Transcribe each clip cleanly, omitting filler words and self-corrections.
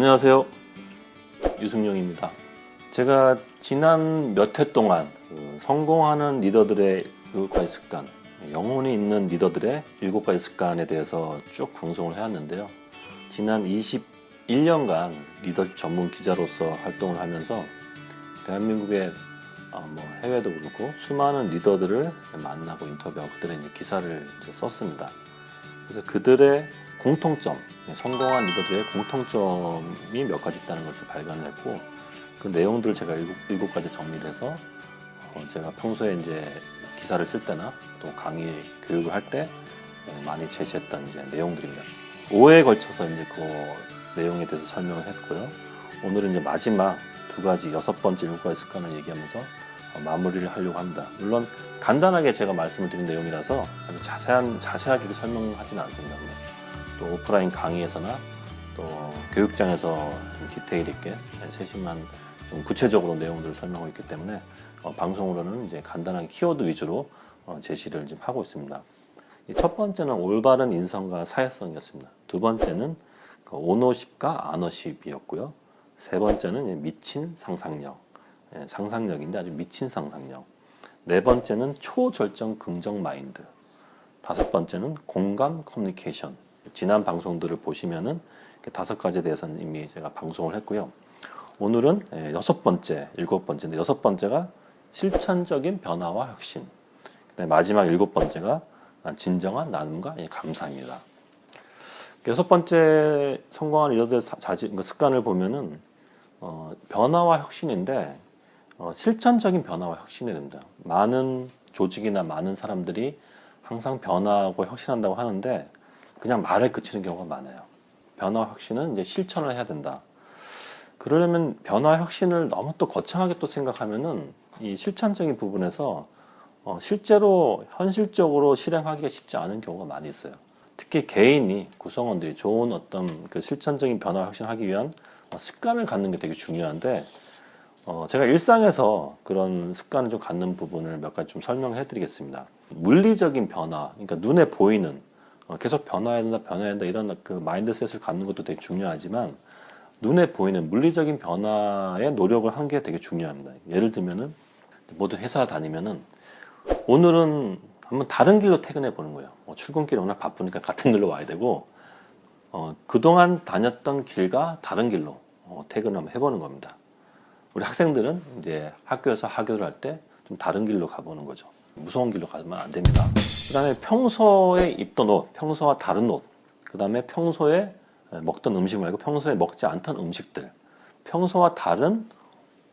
안녕하세요. 유승용입니다. 제가 지난 몇 회 동안 성공하는 리더들의 7가지 습관, 영혼이 있는 리더들의 7가지 습관에 대해서 쭉 방송을 해왔는데요. 지난 21년간 리더십 전문 기자로서 활동을 하면서 대한민국의 해외도 그렇고 수많은 리더들을 만나고 인터뷰하고 그들의 기사를 썼습니다. 그래서 그들의 공통점, 성공한 리더들의 공통점이 몇 가지 있다는 것을 발견을 했고, 그 내용들을 제가 7가지 정리를 해서 제가 평소에 이제 기사를 쓸 때나 또 강의 교육을 할 때 많이 제시했던 이제 내용들입니다. 5회에 걸쳐서 이제 그 내용에 대해서 설명을 했고요. 오늘은 이제 마지막 2가지, 6번째 7가지 습관을 얘기하면서 마무리를 하려고 합니다. 물론 간단하게 제가 말씀을 드린 내용이라서 아주 자세하게 설명하지는 않습니다. 또 오프라인 강의에서나 또 교육장에서 좀 디테일 있게 세심한 좀 구체적으로 내용들을 설명하고 있기 때문에 방송으로는 이제 간단하게 키워드 위주로 제시를 지금 하고 있습니다. 첫 번째는 올바른 인성과 사회성이었습니다. 두 번째는 오너십과 아너십이었고요. 세 번째는 미친 상상력, 상상력인데 아주 미친 상상력. 네 번째는 초절정 긍정 마인드. 5번째는 공감 커뮤니케이션. 지난 방송들을 보시면은 5가지에 대해서는 이미 제가 방송을 했고요. 오늘은 6번째, 7번째인데 6번째가 실천적인 변화와 혁신. 그다음에 마지막 7번째가 진정한 나눔과 감사입니다. 6번째 성공한 리더들 습관을 보면은 변화와 혁신인데 실천적인 변화와 혁신이 됩니다. 많은 조직이나 많은 사람들이 항상 변화하고 혁신한다고 하는데 그냥 말에 그치는 경우가 많아요. 변화와 혁신은 이제 실천을 해야 된다. 그러려면 변화와 혁신을 너무 또 거창하게 또 생각하면은 이 실천적인 부분에서 실제로 현실적으로 실행하기가 쉽지 않은 경우가 많이 있어요. 특히 개인이 구성원들이 좋은 어떤 그 실천적인 변화와 혁신을 하기 위한 습관을 갖는 게 되게 중요한데 제가 일상에서 그런 습관을 좀 갖는 부분을 몇 가지 좀 설명해 드리겠습니다. 물리적인 변화, 그러니까 눈에 보이는 계속 변화해야 된다 이런 그 마인드셋을 갖는 것도 되게 중요하지만 눈에 보이는 물리적인 변화에 노력을 하는 게 되게 중요합니다. 예를 들면은 모두 회사 다니면은 오늘은 한번 다른 길로 퇴근해 보는 거예요. 출근길이 워낙 바쁘니까 같은 길로 와야 되고 그동안 다녔던 길과 다른 길로 퇴근을 한번 해보는 겁니다. 우리 학생들은 이제 학교에서 하교를 할 때 좀 다른 길로 가보는 거죠. 무서운 길로 가면 안 됩니다. 그 다음에 평소에 입던 옷, 평소와 다른 옷, 그 다음에 평소에 먹던 음식 말고 평소에 먹지 않던 음식들, 평소와 다른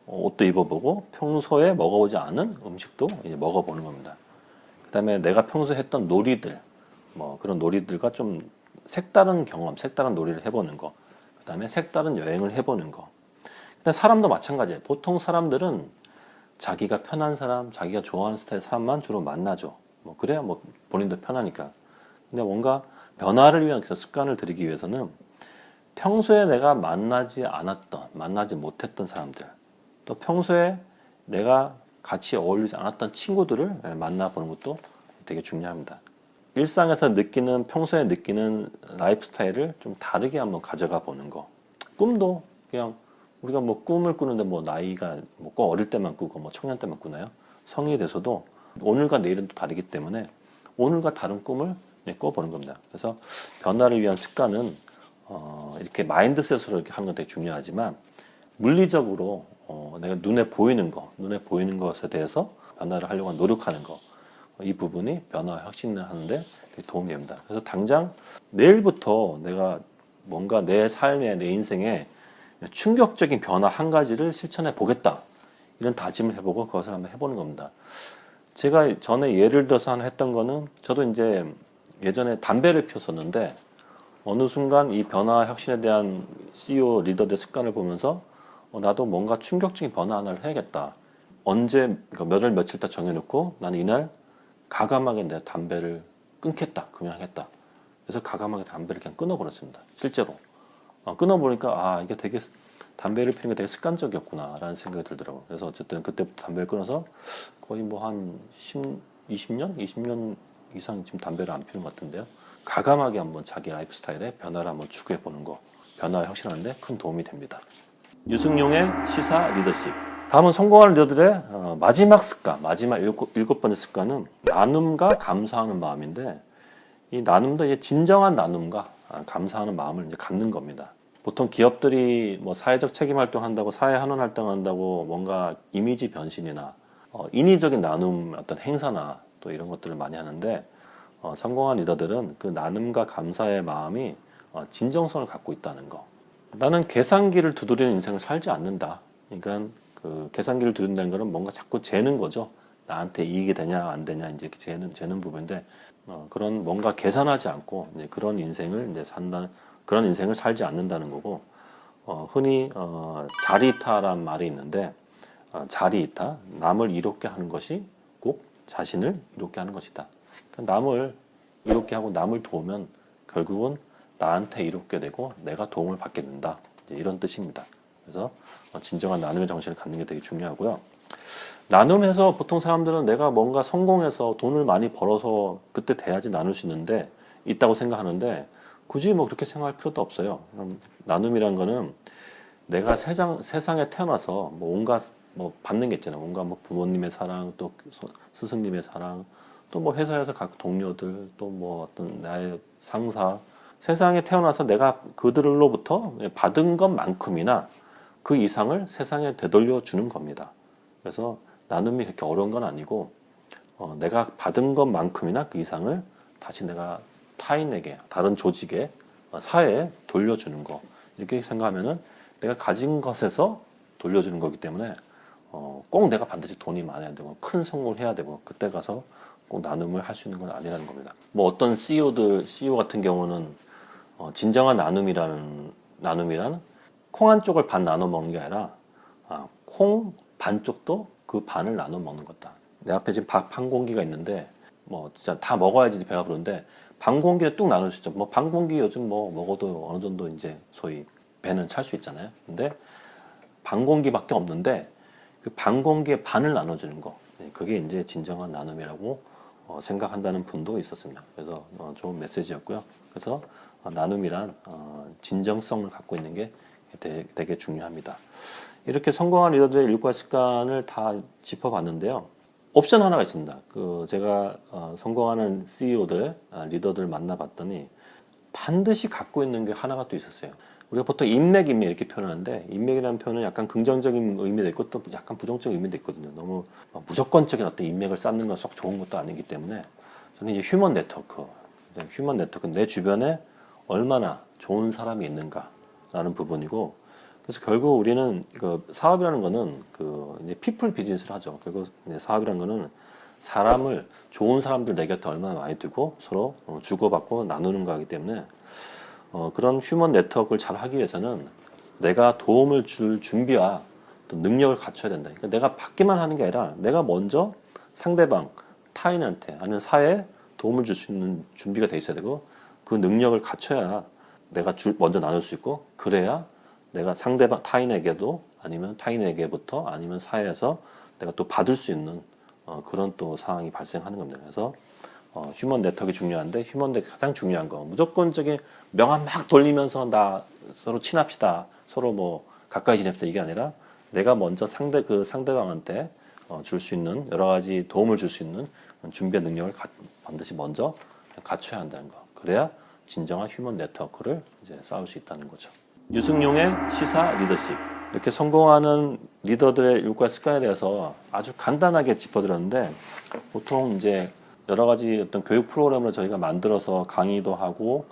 옷도 입어보고 평소에 먹어보지 않은 음식도 이제 먹어보는 겁니다. 그 다음에 내가 평소에 했던 놀이들, 그런 놀이들과 좀 색다른 경험, 색다른 놀이를 해보는 거, 그 다음에 색다른 여행을 해보는 거. 근데 사람도 마찬가지예요. 보통 사람들은 자기가 편한 사람, 자기가 좋아하는 스타일의 사람만 주로 만나죠. 그래야 본인도 편하니까. 근데 뭔가 변화를 위한 그 습관을 들이기 위해서는 평소에 내가 만나지 못했던 사람들, 또 평소에 내가 같이 어울리지 않았던 친구들을 만나보는 것도 되게 중요합니다. 일상에서 평소에 느끼는 라이프 스타일을 좀 다르게 한번 가져가 보는 거. 꿈도 그냥 우리가 꿈을 꾸는데 나이가 꼭 어릴 때만 꾸고 청년 때만 꾸나요? 성인이 돼서도 오늘과 내일은 또 다르기 때문에 오늘과 다른 꿈을 꿔보는 겁니다. 그래서 변화를 위한 습관은 이렇게 마인드셋으로 이렇게 하는 건 되게 중요하지만 물리적으로 내가 눈에 보이는 것에 대해서 변화를 하려고 노력하는 거, 이 부분이 변화와 혁신을 하는데 되게 도움이 됩니다. 그래서 당장 내일부터 내가 뭔가 내 삶에, 내 인생에 충격적인 변화 한 가지를 실천해 보겠다, 이런 다짐을 해보고 그것을 한번 해보는 겁니다. 제가 전에 예를 들어서 하나 했던 거는, 저도 이제 예전에 담배를 피웠었는데 어느 순간 이 변화 혁신에 대한 CEO 리더들의 습관을 보면서 나도 뭔가 충격적인 변화 하나를 해야겠다. 그러니까 몇 월 며칠 딱 정해놓고 나는 이날 가감하게 내가 담배를 끊겠다, 금연하겠다. 그래서 가감하게 담배를 그냥 끊어버렸습니다. 실제로. 끊어보니까 이게 되게 담배를 피우는 게 되게 습관적이었구나 라는 생각이 들더라고요. 그래서 어쨌든 그때부터 담배를 끊어서 거의 한 20년 이상 지금 담배를 안 피우는 것 같은데요. 가감하게 한번 자기 라이프 스타일에 변화를 한번 추구해 보는 거, 변화와 혁신하는데 큰 도움이 됩니다. 유승용의 시사 리더십. 다음은 성공하는 리더들의 마지막 습관, 마지막 일곱 번째 습관은 나눔과 감사하는 마음인데, 이 나눔도 이제 진정한 나눔과 감사하는 마음을 이제 갖는 겁니다. 보통 기업들이 뭐 사회적 책임 활동한다고, 사회 환원 활동한다고 뭔가 이미지 변신이나 인위적인 나눔 어떤 행사나 또 이런 것들을 많이 하는데, 성공한 리더들은 그 나눔과 감사의 마음이 진정성을 갖고 있다는 거. 나는 계산기를 두드리는 인생을 살지 않는다. 그러니까 그 계산기를 두드린다는 거는 뭔가 자꾸 재는 거죠. 나한테 이익이 되냐 안 되냐 이제 재는 부분인데, 그런 뭔가 계산하지 않고 이제 그런 인생을 이제 그런 인생을 살지 않는다는 거고, 흔히 자리이타란 말이 있는데, 자리이타, 남을 이롭게 하는 것이 꼭 자신을 이롭게 하는 것이다. 그러니까 남을 이롭게 하고 남을 도우면 결국은 나한테 이롭게 되고 내가 도움을 받게 된다. 이제 이런 뜻입니다. 그래서 진정한 나눔의 정신을 갖는 게 되게 중요하고요. 나눔해서 보통 사람들은 내가 뭔가 성공해서 돈을 많이 벌어서 그때 돼야지 나눌 수 있다고 생각하는데, 굳이 뭐 그렇게 생각할 필요도 없어요. 나눔이란 거는 내가 세상에 태어나서 뭐 온갖 뭐 받는 게 있잖아요. 온갖 뭐 부모님의 사랑, 또 스승님의 사랑, 또 뭐 회사에서 각 동료들, 또 뭐 어떤 나의 상사, 세상에 태어나서 내가 그들로부터 받은 것만큼이나 그 이상을 세상에 되돌려 주는 겁니다. 그래서 나눔이 그렇게 어려운 건 아니고, 내가 받은 것만큼이나 그 이상을 다시 내가 타인에게, 다른 조직에, 사회에 돌려주는 거. 이렇게 생각하면은 내가 가진 것에서 돌려주는 거기 때문에 꼭 내가 반드시 돈이 많아야 되고 큰 성공을 해야 되고 그때 가서 꼭 나눔을 할 수 있는 건 아니라는 겁니다. 뭐 어떤 CEO 같은 경우는 진정한 나눔이란 콩 한 쪽을 반 나눠 먹는 게 아니라 콩 반쪽도 그 반을 나눠 먹는 거다. 내 앞에 지금 밥 한 공기가 있는데 뭐 진짜 다 먹어야지 배가 부른데 반 공기를 뚝 나눌 수 있죠. 뭐 반 공기 요즘 뭐 먹어도 어느 정도 이제 소위 배는 찰 수 있잖아요. 근데 반 공기밖에 없는데 그 반 공기의 반을 나눠주는 거, 그게 이제 진정한 나눔이라고 생각한다는 분도 있었습니다. 그래서 좋은 메시지였고요. 그래서 나눔이란 진정성을 갖고 있는 게 되게 중요합니다. 이렇게 성공한 리더들의 일과 습관을 다 짚어봤는데요. 옵션 하나가 있습니다. 제가 성공하는 CEO들, 리더들 만나봤더니 반드시 갖고 있는 게 하나가 또 있었어요. 우리가 보통 인맥 이렇게 표현하는데, 인맥이라는 표현은 약간 긍정적인 의미도 있고 또 약간 부정적인 의미도 있거든요. 너무 무조건적인 어떤 인맥을 쌓는 건 썩 좋은 것도 아니기 때문에, 저는 이제 휴먼 네트워크, 내 주변에 얼마나 좋은 사람이 있는가라는 부분이고, 그래서 결국 우리는 그 사업이라는 거는 이제 피플 비즈니스를 하죠. 결국 이제 사업이라는 거는 좋은 사람들 내 곁에 얼마나 많이 두고 서로 주고받고 나누는 거기 때문에, 그런 휴먼 네트워크를 잘 하기 위해서는 내가 도움을 줄 준비와 또 능력을 갖춰야 된다. 그러니까 내가 받기만 하는 게 아니라 내가 먼저 상대방, 타인한테 아니면 사회에 도움을 줄 수 있는 준비가 돼 있어야 되고, 그 능력을 갖춰야 내가 먼저 나눌 수 있고, 그래야 내가 상대방, 타인에게도 아니면 타인에게부터 아니면 사회에서 내가 또 받을 수 있는 그런 또 상황이 발생하는 겁니다. 그래서 휴먼 네트워크가 중요한데, 휴먼 네트워크 가장 중요한 거, 무조건적인 명함 막 돌리면서 서로 친합시다, 서로 뭐 가까이 지냅시다, 이게 아니라 내가 먼저 상대방한테 줄 수 있는 여러 가지 도움을 줄 수 있는 준비의 능력을 반드시 먼저 갖춰야 한다는 거. 그래야 진정한 휴먼 네트워크를 이제 쌓을 수 있다는 거죠. 유승용의 시사 리더십. 이렇게 성공하는 리더들의 율과 습관에 대해서 아주 간단하게 짚어드렸는데, 보통 이제 여러 가지 어떤 교육 프로그램을 저희가 만들어서 강의도 하고,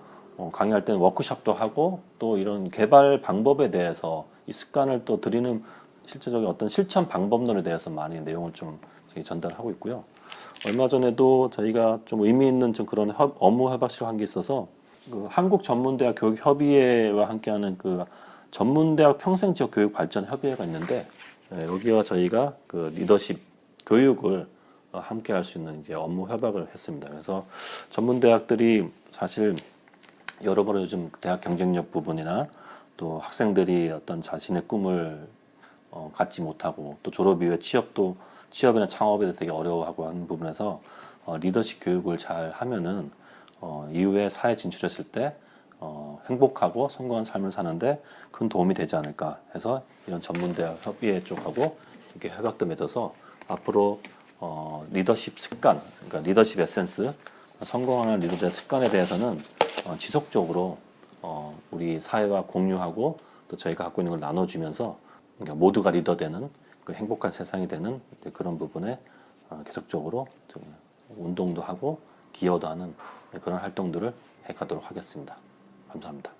강의할 때는 워크숍도 하고, 또 이런 개발 방법에 대해서 이 습관을 또 드리는 실제적인 어떤 실천 방법론에 대해서 많이 내용을 좀 전달하고 있고요. 얼마 전에도 저희가 좀 의미 있는 좀 그런 업무 협약식을 한 게 있어서, 한국전문대학 교육협의회와 함께하는 전문대학 평생지역 교육 발전 협의회가 있는데, 여기와 저희가 리더십 교육을 함께 할 수 있는 이제 업무 협약을 했습니다. 그래서 전문대학들이 사실 여러모로 요즘 대학 경쟁력 부분이나 또 학생들이 어떤 자신의 꿈을 갖지 못하고, 또 졸업 이후에 취업이나 창업에 되게 어려워하고 하는 부분에서 리더십 교육을 잘 하면은 이후에 사회 진출했을 때 행복하고 성공한 삶을 사는데 큰 도움이 되지 않을까 해서 이런 전문대학 협의회 쪽하고 이렇게 협약도 맺어서 앞으로 리더십 습관, 그러니까 리더십 에센스, 성공하는 리더의 습관에 대해서는 지속적으로 우리 사회와 공유하고 또 저희가 갖고 있는 걸 나눠주면서 그러니까 모두가 리더되는 그 행복한 세상이 되는 그런 부분에 계속적으로 운동도 하고 기여도 하는 그런 활동들을 해가도록 하겠습니다. 감사합니다.